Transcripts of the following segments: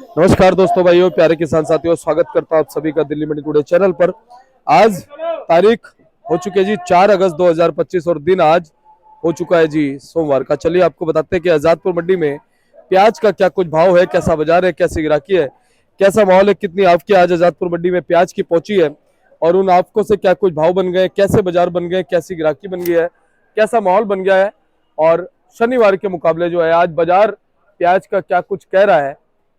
नमस्कार दोस्तों, भाइयों, प्यारे किसान साथियों, स्वागत करता हूं आप सभी का दिल्ली मंडी टुडे चैनल पर। आज तारीख हो चुकी है जी 4 अगस्त 2025 और दिन आज हो चुका है जी सोमवार का। चलिए आपको बताते हैं कि आजादपुर मंडी में प्याज का क्या कुछ भाव है, कैसा बाजार है, कैसी गिराकी है, कैसा माहौल है, कितनी आवक आज आजादपुर मंडी में प्याज की पहुंची है और उन आवकों से क्या कुछ भाव बन गए, कैसे बाजार बन गए, कैसी गिराकी बन गई है, कैसा माहौल बन गया है और शनिवार के मुकाबले जो है आज बाजार प्याज का क्या कुछ कह रहा है।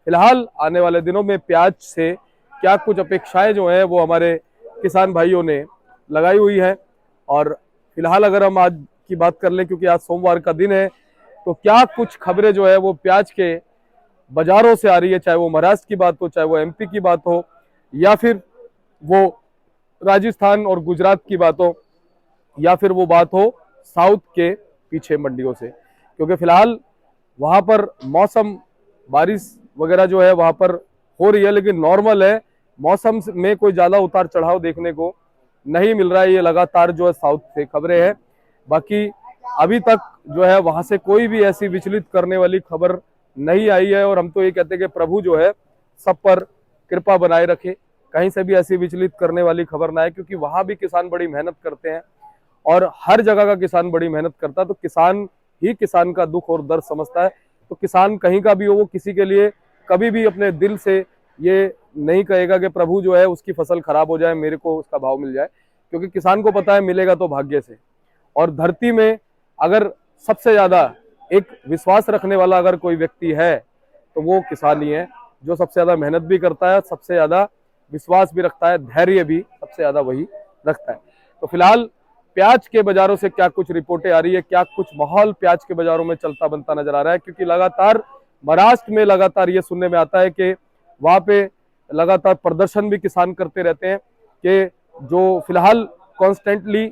फिलहाल आने वाले दिनों में प्याज से क्या कुछ अपेक्षाएं जो है वो हमारे किसान भाइयों ने लगाई हुई है। और फिलहाल अगर हम आज की बात कर लें, क्योंकि आज सोमवार का दिन है, तो क्या कुछ खबरें जो है वो प्याज के बाजारों से आ रही है, चाहे वो महाराष्ट्र की बात हो, चाहे वो एमपी की बात हो, या फिर वो राजस्थान और गुजरात की बात हो, या फिर वो बात हो साउथ के पीछे मंडियों से। क्योंकि फिलहाल वहां पर मौसम बारिश वगैरह जो है वहां पर हो रही है, लेकिन नॉर्मल है, मौसम में कोई ज्यादा उतार चढ़ाव देखने को नहीं मिल रहा है। ये लगातार जो है साउथ से खबरें हैं। बाकी अभी तक जो है वहां से कोई भी ऐसी विचलित करने वाली खबर नहीं आई है और हम तो ये कहते हैं कि प्रभु जो है सब पर कृपा बनाए रखे, कहीं से भी ऐसी विचलित करने वाली खबर ना आए, क्योंकि वहां भी किसान बड़ी मेहनत करते हैं और हर जगह का किसान बड़ी मेहनत करता है। तो किसान ही किसान का दुख और दर्द समझता है। तो किसान कहीं का भी हो, वो किसी के लिए कभी भी अपने दिल से ये नहीं कहेगा कि प्रभु जो है उसकी फसल खराब हो जाए, मेरे को उसका भाव मिल जाए, क्योंकि किसान को पता है मिलेगा तो भाग्य से। और धरती में अगर सबसे ज्यादा एक विश्वास रखने वाला अगर कोई व्यक्ति है तो वो किसान ही है, जो सबसे ज्यादा मेहनत भी करता है, सबसे ज्यादा विश्वास भी रखता है, धैर्य भी सबसे ज्यादा वही रखता है। तो फिलहाल प्याज के बाजारों से क्या कुछ रिपोर्टें आ रही है, क्या कुछ माहौल प्याज के बाजारों में चलता बनता नजर आ रहा है, क्योंकि लगातार महाराष्ट्र में लगातार ये सुनने में आता है कि वहां पे लगातार प्रदर्शन भी किसान करते रहते हैं कि जो फिलहाल कॉन्स्टेंटली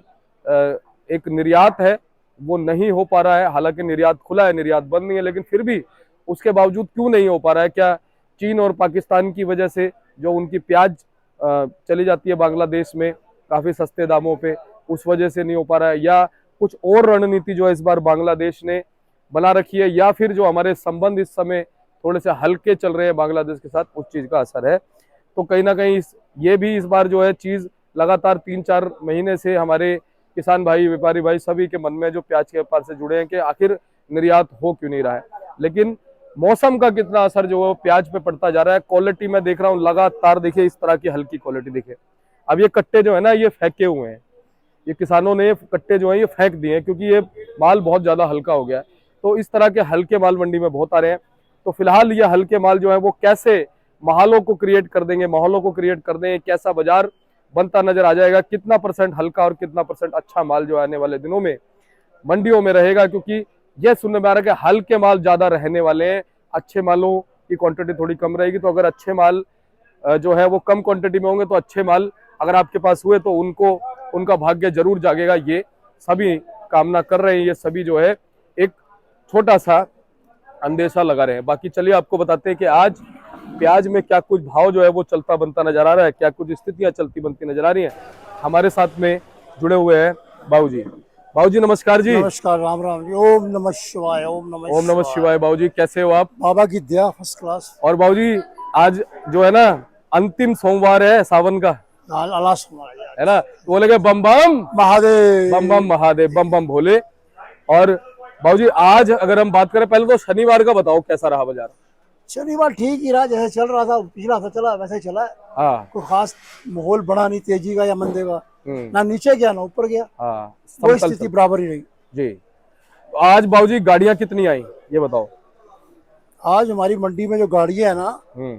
एक निर्यात है वो नहीं हो पा रहा है। हालांकि निर्यात खुला है, निर्यात बंद नहीं है, लेकिन फिर भी उसके बावजूद क्यों नहीं हो पा रहा है? क्या चीन और पाकिस्तान की वजह से जो उनकी प्याज चली जाती है बांग्लादेश में काफी सस्ते दामों पे, उस वजह से नहीं हो पा रहा है, या कुछ और रणनीति जो है इस बार बांग्लादेश ने बना रखी है, या फिर जो हमारे संबंध इस समय थोड़े से हल्के चल रहे हैं बांग्लादेश के साथ, उस चीज का असर है। तो कहीं ना कहीं ये भी इस बार जो है चीज लगातार 3-4 महीने से हमारे किसान भाई, व्यापारी भाई सभी के मन में जो प्याज के व्यापार से जुड़े हैं कि आखिर निर्यात हो क्यों नहीं रहा है। लेकिन मौसम का कितना असर जो है प्याज पे पड़ता जा रहा है। क्वालिटी में देख रहा हूँ लगातार, देखिए इस तरह की हल्की क्वालिटी देखिए। अब ये कट्टे जो है ना ये फेंके हुए हैं, ये किसानों ने कट्टे जो है ये फेंक दिए हैं, क्योंकि ये माल बहुत ज्यादा हल्का हो गया है। तो इस तरह के हल्के माल मंडी में बहुत आ रहे हैं। तो फिलहाल ये हल्के माल जो है वो कैसे माहौलों को क्रिएट कर देंगे, माहौलों को क्रिएट कर देंगे, कैसा बाजार बनता नजर आ जाएगा, कितना परसेंट हल्का और कितना परसेंट अच्छा माल जो आने वाले दिनों में मंडियों में रहेगा। क्योंकि यह सुनने में आ रहा है कि हल्के माल ज्यादा रहने वाले हैं, अच्छे मालों की क्वांटिटी थोड़ी कम रहेगी। तो अगर अच्छे माल जो है वो कम क्वांटिटी में होंगे तो अच्छे माल अगर आपके पास हुए तो उनको उनका भाग्य जरूर जागेगा, ये सभी कामना कर रहे हैं, ये सभी जो है एक छोटा सा अंदेशा लगा रहे हैं। बाकी चलिए आपको बताते हैं कि आज प्याज में क्या कुछ भाव जो है वो चलता बनता नजर आ रहा है, क्या कुछ स्थितियां चलती बनती नजर आ रही हैं। हमारे साथ में जुड़े हुए हैं बाबूजी। बाबूजी नमस्कार जी। नमस्कार, राम राम जी। ओम नमः शिवाय, ओम नमः ओम नमः शिवाय। बाबूजी कैसे हो आप? बाबा की दया, फर्स्ट क्लास। और बाबूजी आज जो है ना अंतिम सोमवार है सावन का, अल्लाह सुनाए है ना, तो बोले के बम बम महादेव। बम बम महादेव, बम बम भोले। और बाबूजी आज अगर हम बात करें, पहले तो शनिवार का बताओ कैसा रहा बाजार? शनिवार ठीक ही रहा, जैसे चल रहा था पिछला हफ्ता चला वैसे ही चला है। हाँ कोई खास माहौल बड़ा नहीं तेजी का या मंदे का, हम्म, ना नीचे गया ना ऊपर गया, हाँ कोई समतल स्थिति बराबर ही रही। जी। तो आज बाबूजी गाड़ियां कितनी आई ये बताओ? आज हमारी मंडी में जो गाड़ियां है ना, हम्म,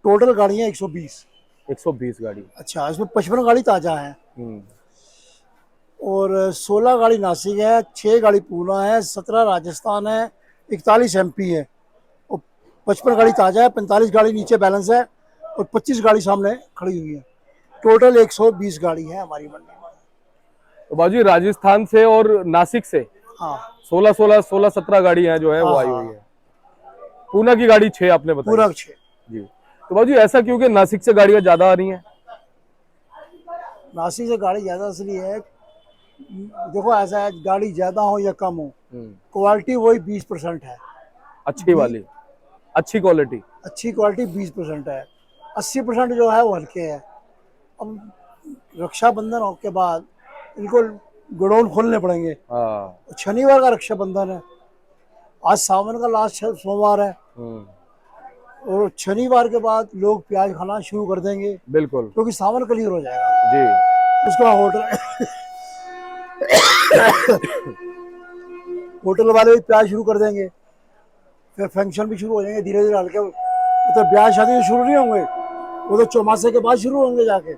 टोटल गाड़ियां 120। 120 गाड़ी। अच्छा, इसमें 55 गाड़ी ताजा है हम्म, और 16 गाड़ी नासिक है, 6 गाड़ी पूना है, 17 राजस्थान है, 41 एमपी है और 55 गाड़ी ताजा है, 45 गाड़ी नीचे बैलेंस है और 25 गाड़ी सामने खड़ी हुई है। टोटल 120 गाड़ी है हमारी मंडी में। तो बाबूजी राजस्थान से और नासिक से हाँ 16-17 गाड़ी हैं जो है वो हाँ आई हुई हाँ, है। पूना की गाड़ी 6 आपने बताई पूरा 6। जी। तो बाबूजी ऐसा क्यों कि नासिक से गाड़ियां ज्यादा आ रही हैं? नासिक से गाड़ी ज़्यादा इसलिए है, देखो ऐसा है, गाड़ी ज़्यादा हो या कम हो, हम्म, क्वालिटी वही 20% है। अच्छी वाली, अच्छी क्वालिटी। अच्छी क्वालिटी 20% है, 80% जो है वो हल्के है। अब रक्षाबंधन के बाद इनको गोडाउन खोलने पड़ेंगे। हाँ। शनिवार का रक्षाबंधन है, आज सावन का लास्ट सोमवार है, हम्म, और शनिवार के बाद लोग प्याज खाना शुरू कर देंगे, बिल्कुल। क्योंकि सावन क्लियर हो जाएगा। जी। उसका होटल होटल वाले भी प्याज शुरू कर देंगे, फिर फंक्शन भी शुरू हो जाएंगे धीरे धीरे हल्के। तो ब्याह शादी तो शुरू नहीं होंगे, वो तो चौमासे के बाद शुरू होंगे जाके।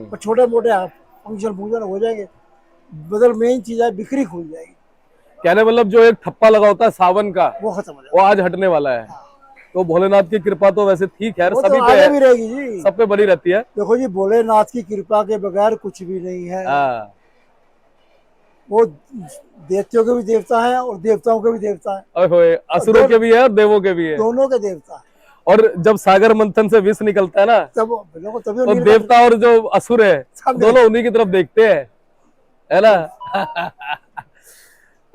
पर छोटे मोटे फंक्शन फंक्शन हो जाएंगे। बदल मेन चीज है, बिक्री खुल जाएगी, कहने मतलब जो एक ठप्पा लगा होता है सावन का, वो खत्म हो वो जाएगा। आज हटने वाला है। तो भोलेनाथ की कृपा तो वैसे ठीक है, वो सभी तो पे आगे है, भी रहेगी जी। सब पे बनी रहती है। देखो जी, भोलेनाथ की कृपा के बगैर कुछ भी नहीं है। हाँ। वो देवताओं के भी देवता है और देवताओं के भी देवता है, ओए होए, असुरों के भी है और देवों के भी है। दोनों के देवता है। और जब सागर मंथन से विष निकलता है ना, तब देखो, तभी वो तो नीलकंठ देवता और जो असुर है सब दोनों उन्हीं की तरफ देखते हैं, है ना।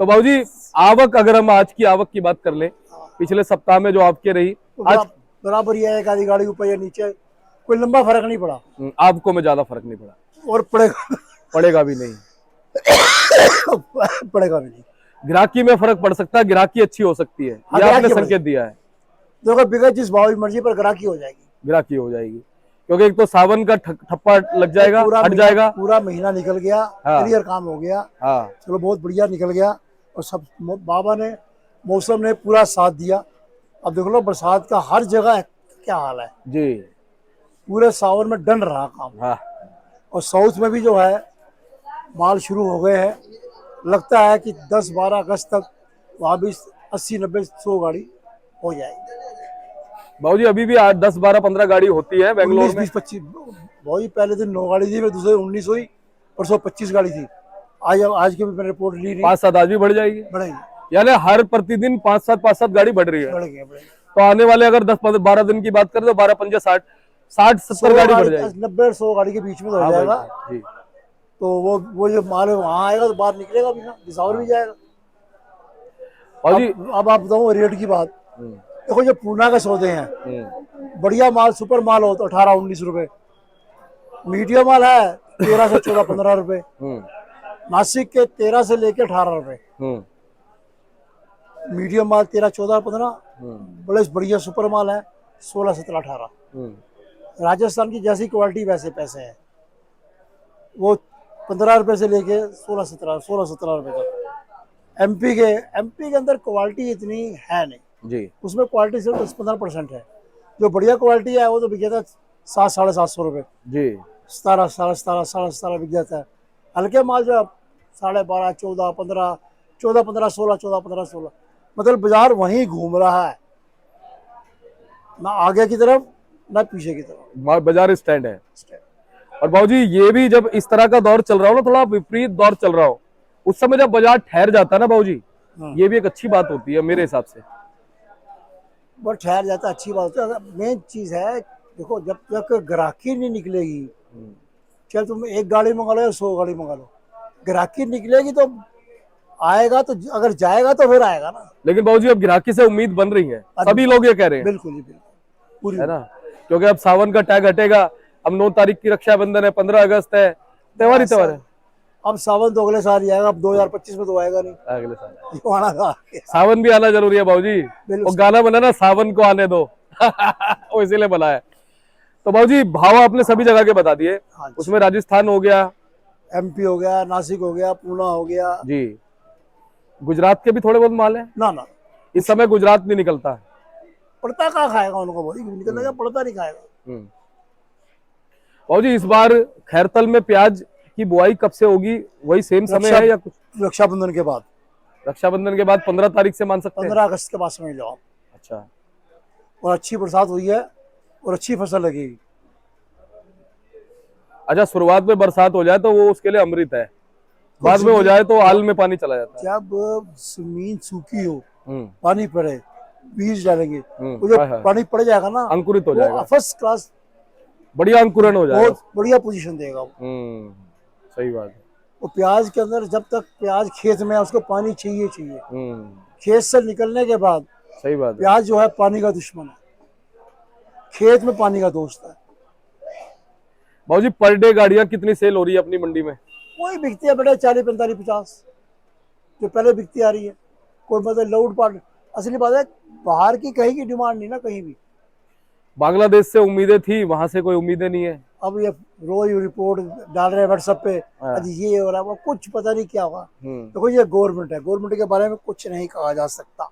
तो बाबूजी, आवक, अगर हम आज की आवक की बात कर ले, पिछले सप्ताह में जो आपके रही, तो आज बराबर ही है, एक आधी गाड़ी ऊपर या नीचे, कोई लंबा फर्क नहीं पड़ा आपको में ज्यादा फर्क नहीं पड़ा, और पड़ेगा पड़ेगा भी नहीं। पड़ेगा भी नहीं। ग्राहकी में फर्क पड़ सकता है, ग्राहकी अच्छी हो सकती है, हाँ, ये आपने ग्राहकी संकेत दिया है। देखो, बिगड़ जिस भाव की मर्जी पर ग्राहकी हो जाएगी, ग्राहकी हो जाएगी, क्योंकि एक तो सावन का ठप्पा लग जाएगा, हट महीना, जाएगा। पूरा महीना निकल गया, हाँ। क्लियर काम हो गया। हाँ। चलो बहुत बढ़िया निकल गया, और सब बाबा ने, मौसम ने पूरा साथ दिया। अब देख लो बरसात का हर जगह क्या हाल है जी। पूरे सावन में डन रहा काम। हाँ। और साउथ में भी जो है माल शुरू हो गए हैं, लगता है कि 10-12 अगस्त तक वहाँ भी 80-90-100 गाड़ी हो जाएगी। बाबूजी, अभी भी 8, 10, 12, 15 गाड़ी होती है बेंगलोर 19, में। 20, 25 भाई, पहले दिन 9 गाड़ी थी, फिर दूसरे 19 हुई, परसों 25 गाड़ी थी। आज की भी मैंने रिपोर्ट ली नहीं, 5-7 आज भी बढ़ जाएगी, बढ़ेगी, यानी हर प्रतिदिन 5-7 गाड़ी बढ़ रही है। बढ़ेगी। तो आने वाले अगर 10-12 दिन की बात करें तो 12-5 60, 60-70 गाड़ी बढ़ जाएगी। 90-100 गाड़ी के बीच में तो हो हाँ भाई जाएगा। जी। तो वो जो माल वहाँ आएगा तो बाहर निकलेगा भी ना, दिसावर भी जाएगा। और जी, अब आप बताओ रेट की बात। देखो, जो पूना के सौदे हैं, बढ़िया माल, सुपर माल हो तो 18-19 रुपए, मीडियम माल है 13 से 14-15 रुपए, नासिक के 13 से लेके 18 रुपए, मीडियम माल 13-14-15, बड़े बढ़िया सुपर माल है 16-17-18। राजस्थान की जैसी क्वालिटी वैसे पैसे हैं, वो 15 रुपए से लेके 16-17 रुपए तक। एमपी के अंदर क्वालिटी इतनी है नहीं जी। उसमें क्वालिटी सिर्फ 10-15% है। जो बढ़िया क्वालिटी है वो तो बिक जाता है 700-750 रुपए, जी। 17 बिक जाता है। हल्के माल जो 12.5, 14, 15, 16, मतलब बाजार वहीं घूम रहा है, ना आगे की तरफ ना पीछे की तरफ, बाजार स्टैंड है। और बाबूजी, ये भी जब इस तरह का दौर चल रहा हो ना, थोड़ा विपरीत दौर चल रहा हो, उस समय जब बाजार ठहर जाता है ना बाबूजी, ये भी एक अच्छी बात होती है मेरे हिसाब से। बट ठहर जाता अच्छी बात है। मेन चीज है, देखो, जब तक ग्राहकी नहीं निकलेगी, चाहे तुम एक गाड़ी मंगा लो या 100 गाड़ी मंगा लो, ग्राहकी निकलेगी तो आएगा, तो अगर जाएगा तो फिर आएगा ना। लेकिन बाबूजी, अब ग्राहकी से उम्मीद बन रही है, सभी लोग ये कह रहे हैं। बिल्कुल जी, बिल्कुल, पूरी है ना, क्योंकि अब सावन का टैग हटेगा। अब 9 तारीख की रक्षाबंधन है, 15 अगस्त है, त्योहार ही त्योहार है। अब सावन तो अगले साल ही आएगा, अब 2025 में तो आएगा नहीं, अगले साल ये आना था। सावन भी आना जरूरी है बाबूजी। वो गाना बना ना, सावन को आने दो, वो इसीलिए बना है। तो बाबूजी, भाव आपने सभी जगह के बता दिए। हाँ जी। उसमें राजस्थान हो गया, एमपी हो गया, नासिक हो गया, पूना हो गया जी। गुजरात के भी थोड़े बहुत माल है। ना इस समय गुजरात नहीं निकलता है। पड़ता कहाँ खाएगा उनको, भाई निकलने पड़ता नहीं खाएगा। बाबूजी, इस बार खैरतल में प्याज की बुआई कब से होगी, वही सेम समय है या कुछ? रक्षाबंधन के बाद, रक्षाबंधन के बाद 15 तारीख से मान सकते हैं। 15 अगस्त के बाद समझ लो आप। अच्छा। और अच्छी बरसात हुई है और अच्छी फसल लगेगी। अच्छा, शुरुआत में बरसात हो जाए तो वो उसके लिए अमृत है, बाद में हो जाए तो आल में पानी चला जाता है। जब जमीन सूखी हो, पानी पड़े, बीज डालेंगे, वो हाय जब हाय। पानी पड़ जाएगा ना, अंकुरित हो जाएगा, फर्स्ट क्लास, बढ़िया अंकुरण हो जाएगा, बहुत बढ़िया पोजीशन देगा वो। सही बात है। वो प्याज के अंदर, जब तक प्याज खेत में है उसको पानी चाहिए। खेत से निकलने के बाद सही बात है। प्याज जो है पानी का दुश्मन है। खेत में पानी का दोस्त है। बाबूजी पर डे गाड़ियां कितनी सेल हो रही है अपनी मंडी में? कोई बिकती है बेटा 40, 45, 50 जो पहले बिकती आ रही है। कोई मतलब लौट पाट, असली बात है बाहर की कहीं की डिमांड नहीं ना कहीं भी। बांग्लादेश से उम्मीदें थी, वहां से कोई उम्मीदें नहीं है। अब ये रोज रिपोर्ट डाल रहे हैं व्हाट्सएप पे, हाँ। आज ये हो रहा है वो, कुछ पता नहीं क्या होगा। देखो ये गवर्नमेंट है, गवर्नमेंट के बारे में कुछ नहीं कहा जा सकता,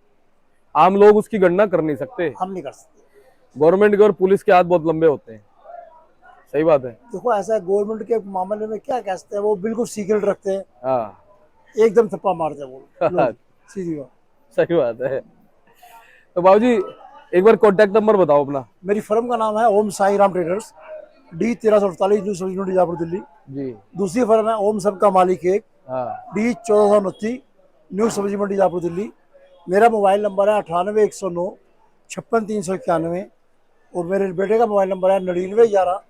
आम लोग उसकी गणना कर नहीं सकते। हम नहीं कर सकते। गवर्नमेंट के और पुलिस के हाथ बहुत लंबे होते हैं। सही बात है। देखो ऐसा है, गवर्नमेंट के मामले में क्या कहते हैं, वो बिल्कुल सीक्रेट रखते हैं, हाँ एकदम थप्पा मारते हैं वो लोग, सीधी बात। सही बात है। तो बाबूजी एक बार कॉन्टेक्ट नंबर बताओ अपना। मेरी फर्म का नाम है Om Sai Ram traders, D 1348 new Sabzi Mandi Jaipur Delhi. जी। दूसरी फर्म है ओम सबका मालिक एक, हाँ। D 1429 new Sabzi Mandi Jaipur Delhi. मेरा मोबाइल नंबर है 98 109 56 391 और मेरे बेटे का मोबाइल नंबर है 99 11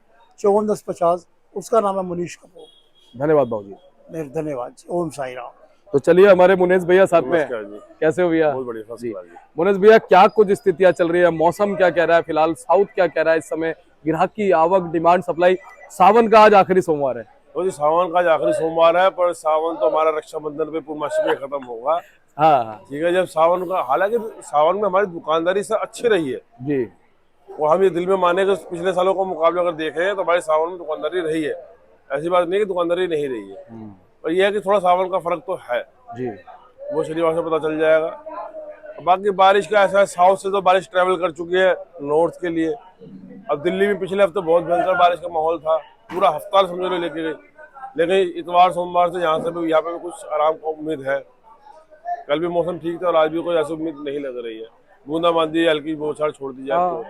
54 10 50। उसका नाम है मुनीश कपूर। धन्यवाद बाबूजी। मेरे धन्यवाद। ओम साई राम। तो चलिए हमारे मुनेश भैया साथ में हैं। जी। कैसे हो भैया? बहुत बढ़िया जी। जी। मुनेश भैया क्या कुछ स्थितियां चल रही है, मौसम क्या कह रहा है फिलहाल, साउथ क्या कह रहा है इस समय, ग्राहकी आवक डिमांड सप्लाई? सावन का आज आखिरी सोमवार है। तो जी सावन का आज आखिरी सोमवार है, पर सावन तो हमारा रक्षाबंधन पे पूर्णमासी में खत्म होगा। हाँ ठीक है, जब सावन का, हालांकि सावन में हमारी दुकानदारी से अच्छी रही है, जी। वो हम ये दिल में माने कि पिछले सालों का मुकाबला अगर देखें तो हमारी सावन में दुकानदारी रही है। ऐसी बात नहीं कि दुकानदारी नहीं रही है, पर यह है कि थोड़ा सावन का फर्क तो है जी। वो शनिवार से पता चल जाएगा। बाकी बारिश का ऐसा है, साउथ से तो बारिश ट्रेवल कर चुकी है नॉर्थ के लिए। अब दिल्ली में पिछले हफ्ते बहुत भयंकर बारिश का माहौल था, पूरा हफ्ता समझ लो लेके गई, लेकिन इतवार सोमवार से यहाँ पे भी कुछ आराम का उम्मीद है। कल भी मौसम ठीक था और आज भी कोई ऐसी उम्मीद नहीं लग रही है। बूंदाबांदी हल्की बौछार छोड़ दी जाए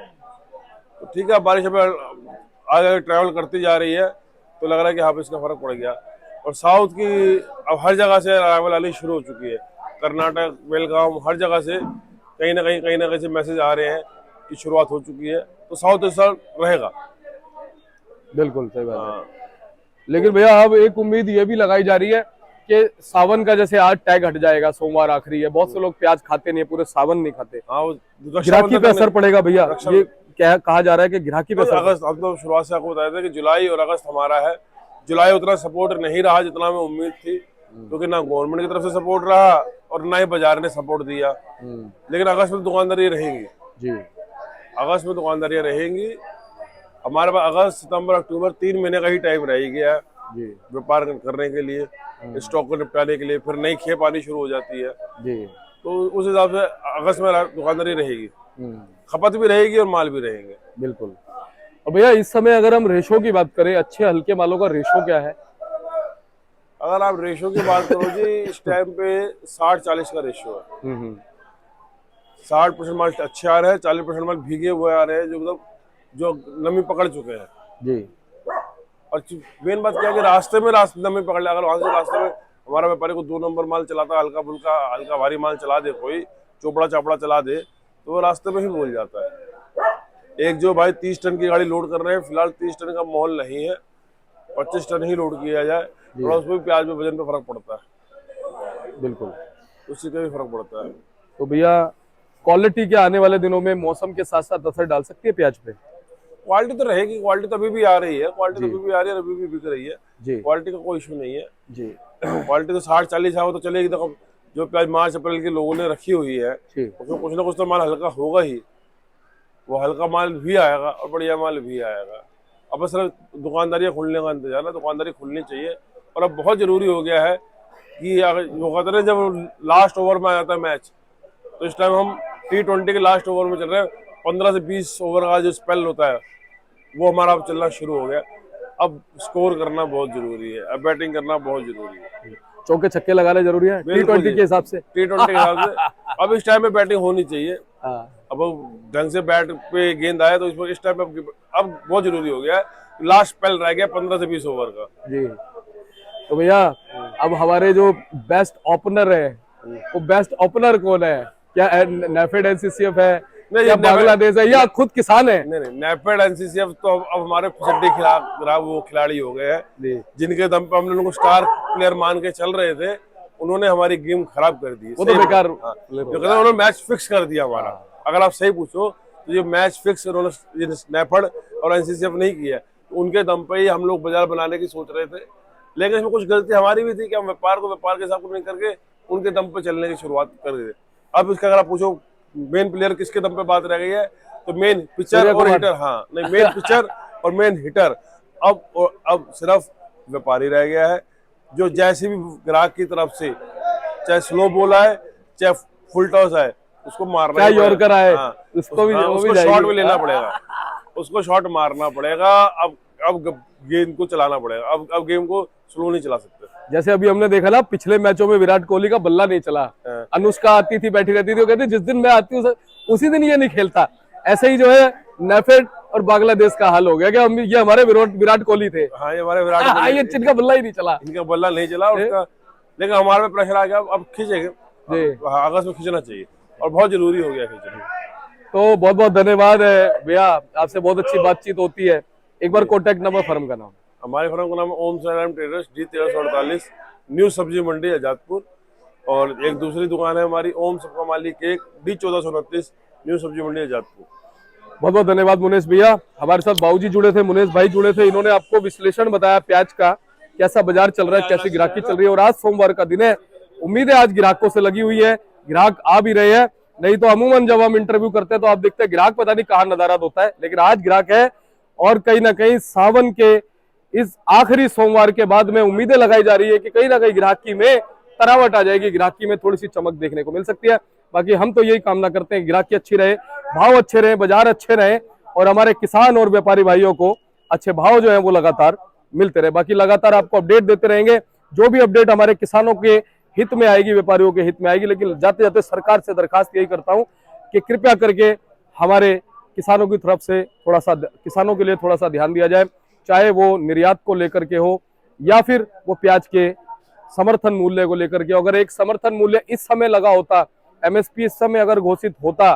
तो ठीक है। बारिश अब आगे ट्रैवल करती जा रही है तो लग रहा है कि हाँ पे इसका फर्क पड़ गया। और साउथ की अब हर जगह से अराइवल आनी शुरू हो चुकी है, कर्नाटक, बेलगाम, हर जगह से कहीं ना कहीं से मैसेज आ रहे हैं कि शुरुआत हो चुकी है। तो साउथ इस साल रहेगा। बिल्कुल सही बात है। लेकिन भैया अब एक उम्मीद ये भी लगाई जा रही है कि सावन का जैसे आज टैग हट जाएगा, सोमवार आखिरी है, बहुत से लोग प्याज खाते नहीं है, पूरे सावन नहीं खाते। हाँ, वो ग्राहकी पे असर पड़ेगा भैया, ये क्या कहा जा रहा है कि ग्राहकी पे असर? अगस्त, हम तो शुरुआत से आपको बताया था कि जुलाई और अगस्त हमारा है। जुलाई उतना सपोर्ट नहीं रहा जितना हमें उम्मीद थी, क्योंकि ना गवर्नमेंट की तरफ से सपोर्ट रहा और ना ही बाजार ने सपोर्ट दिया। लेकिन अगस्त में दुकानदारी रहेंगी जी। अगस्त में दुकानदारियां रहेंगी हमारे पास। अगस्त, सितंबर, अक्टूबर 3 महीने का ही टाइम रह गया जी व्यापार करने के लिए, स्टॉक को निपटाने के लिए। फिर नई खेप आनी शुरू हो जाती है जी। तो उस हिसाब से अगस्त में दुकानदारी रहेगी, खपत भी रहेगी और माल भी रहेंगे। बिल्कुल। और भैया इस समय अगर हम रेशो की बात करें, अच्छे हल्के मालों का रेशो क्या है? अगर आप रेशो की बात करो जी, इस टाइम पे 60-40 का रेशो है। 60% माल अच्छे आ रहे हैं, 40% माल भीगे हुए आ रहे हैं, जो मतलब जो नमी पकड़ चुके हैं जी। और मेन बात क्या है कि रास्ते में नमी पकड़ ले। अगर वहां से रास्ते में हमारा व्यापारी को 2 नंबर माल चलाता, हल्का फुल्का हल्का भारी माल चला दे, कोई चोपड़ा चापड़ा चला दे, तो वो रास्ते में ही बोल जाता है। एक जो भाई 30 टन की गाड़ी लोड कर रहे हैं, फिलहाल 30 टन का माहौल नहीं है, 25 टन ही लोड किया जाए, थोड़ा उसमें प्याज में वजन पे फर्क पड़ता है। बिल्कुल, उससे भी फर्क पड़ता है। तो भैया क्वालिटी के आने वाले दिनों में मौसम के साथ साथ असर डाल सकती है प्याज पे? क्वालिटी तो रहेगी, क्वालिटी तो अभी भी आ रही है, क्वालिटी तो अभी भी आ रही है, अभी भी बिक रही है जी। क्वालिटी का कोई इशू नहीं है जी। क्वालिटी तो 60-40 है, वो तो चलेगी। देखो जो प्याज मार्च अप्रैल के लोगों ने रखी हुई है, उसमें कुछ ना कुछ तो माल हल्का होगा ही। वो हल्का माल भी आएगा और बढ़िया माल भी आएगा। अब बस दुकानदारियां खुलने का इंतजार है, दुकानदारी खुलनी चाहिए। और अब बहुत जरूरी हो गया है कि अगर वो कहते हैं जब लास्ट ओवर में आ जाता है मैच, तो इस टाइम हम T20 के लास्ट ओवर में चल रहे हैं। 15 से 20 ओवर का जो स्पेल होता है वो हमारा अब चलना शुरू हो गया। अब स्कोर करना बहुत जरूरी है, अब बैटिंग करना बहुत जरूरी है। चौके छक्के लगाने जरूरी है T20 के हिसाब से। T20 के हिसाब से अब इस टाइम में बैटिंग होनी चाहिए। अब ढंग से बैट पे गेंद आया तो इस टाइम पे अब बहुत जरूरी हो गया है। लास्ट स्पेल रह गया 15 से 20 ओवर का जी। तो भैया अब हमारे जो बेस्ट ओपनर है, वो बेस्ट ओपनर कौन है? क्या नेफेड NCCF है या बांग्लादेश है या खुद किसान है? नहीं, नेफेड NCCF तो अब हमारे फिसड्डी वो खिलाड़ी हो गए हैं, जिनके दम पे हम लोगों को स्टार प्लेयर मान के चल रहे थे, उन्होंने हमारी गेम खराब कर दी। वो तो बेकार, उन्होंने मैच फिक्स कर दिया हमारा। अगर आप सही पूछो तो ये मैच फिक्स उन्होंने स्नैफर्ड और एनसीसीएफ नहीं किया, तो उनके दम पे ही हम लोग बाजार बनाने की सोच रहे थे। लेकिन इसमें कुछ गलती हमारी भी थी कि हम व्यापार को व्यापार के हिसाब से नहीं करके उनके दम पे चलने की शुरुआत कर दी। अब इसका अगर आप पूछो मेन प्लेयर किसके दम पे बात रह गई है, तो मेन पिचर और हिटर, हाँ नहीं, मेन पिचर और मेन हिटर अब सिर्फ व्यापारी रह गया है, जो जैसे भी ग्राहक की तरफ से चाहे स्लो बॉल आए चाहे फुल टॉस आए उसको मारना चाहे यॉर्कर आए, हाँ, उसको भी उसको शॉट भी लेना पड़ेगा, उसको शॉट मारना पड़ेगा। अब गेंद को चलाना पड़ेगा, अब गेम को स्लो नहीं चला सकते। जैसे अभी हमने देखा ना पिछले मैचों में विराट कोहली का बल्ला नहीं चला, अनुष्का आती थी बैठी रहती थी, वो कहती जिस दिन मैं आती हूँ उसी दिन ये नहीं खेलता। ऐसे ही जो है नेफेड और बांग्लादेश का हाल हो गया कि हम ये हमारे विराट कोहली थे, हाँ ये हमारे विराट कोहली, ये जिनका बल्ला ही नहीं चला, इनका बल्ला नहीं चला उसका, लेकिन हमारे पे प्रेशर आ गया, अब खींचेंगे, अगस्त में खींचना चाहिए और बहुत जरूरी हो गया खींचना। तो बहुत बहुत धन्यवाद भैया, आपसे बहुत अच्छी बातचीत होती है। एक बार कॉन्टैक्ट नंबर, फर्म का नाम। हमारे फर्म का नाम Om Sairam traders, D1348, new Sabzi मंडी आजादपुर, और एक दूसरी दुकान है हमारी ओम सबका मालिक केक, D1429, न्यू सब्जी मंडी आजादपुर। बहुत बहुत धन्यवाद मुनेश भैया। हमारे साथ बाबूजी जुड़े थे, मुनेश भाई जुड़े थे, इन्होंने आपको विश्लेषण बताया प्याज का, कैसा बाजार चल रहा है, कैसी ग्राहकी चल रही है। और आज सोमवार का दिन है, उम्मीद है आज ग्राहकों से लगी हुई है, ग्राहक आ भी रहे हैं। नहीं तो अमूमन जब हम इंटरव्यू करते हैं तो आप देखते हैं ग्राहक पता नहीं कहाँ नदारद होता है, लेकिन आज ग्राहक है। और कहीं ना कहीं सावन के इस आखिरी सोमवार के बाद में उम्मीदें लगाई जा रही है कि कहीं ना कहीं ग्राहकी में तरावट आ जाएगी, ग्राहकी में थोड़ी सी चमक देखने को मिल सकती है। बाकी हम तो यही कामना करते हैं ग्राहकी अच्छी रहे, भाव अच्छे रहे, बाजार अच्छे रहे और हमारे किसान और व्यापारी भाइयों को अच्छे भाव जो है वो लगातार मिलते रहे। बाकी लगातार आपको अपडेट देते रहेंगे, जो भी अपडेट हमारे किसानों के हित में आएगी, व्यापारियों के हित में आएगी। लेकिन जाते जाते सरकार से दरखास्त यही करता हूं कि कृपया करके हमारे किसानों की तरफ से थोड़ा सा, किसानों के लिए थोड़ा सा ध्यान दिया जाए, चाहे वो निर्यात को लेकर के हो या फिर वो प्याज के समर्थन मूल्य को लेकर के। अगर एक समर्थन मूल्य इस समय लगा होता, MSP इस समय अगर घोषित होता,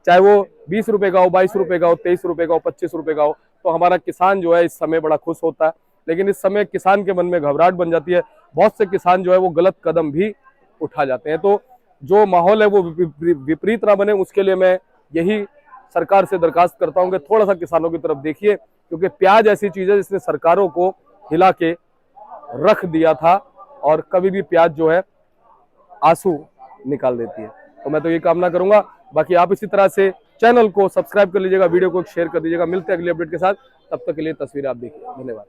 चाहे वो 20 रुपए का हो, 22 रुपए का हो, 23 रुपए का हो, 25 रुपए का हो, तो हमारा किसान जो है इस समय बड़ा खुश होता है। लेकिन इस समय किसान के मन में घबराहट बन जाती है, बहुत से किसान जो है वो गलत कदम भी उठा जाते हैं। तो जो माहौल है वो विपरीत ना बने, उसके लिए मैं यही सरकार से दरखास्त करता हूं कि थोड़ा सा किसानों की तरफ देखिए, क्योंकि प्याज ऐसी चीज है जिसने सरकारों को हिला के रख दिया था और कभी भी प्याज जो है आंसू निकाल देती है। तो मैं तो ये कामना करूंगा। बाकी आप इसी तरह से चैनल को सब्सक्राइब कर लीजिएगा, वीडियो को शेयर कर दीजिएगा। मिलते हैं अगली अपडेट के साथ, तब तक के लिए तस्वीर आप देखिए। धन्यवाद।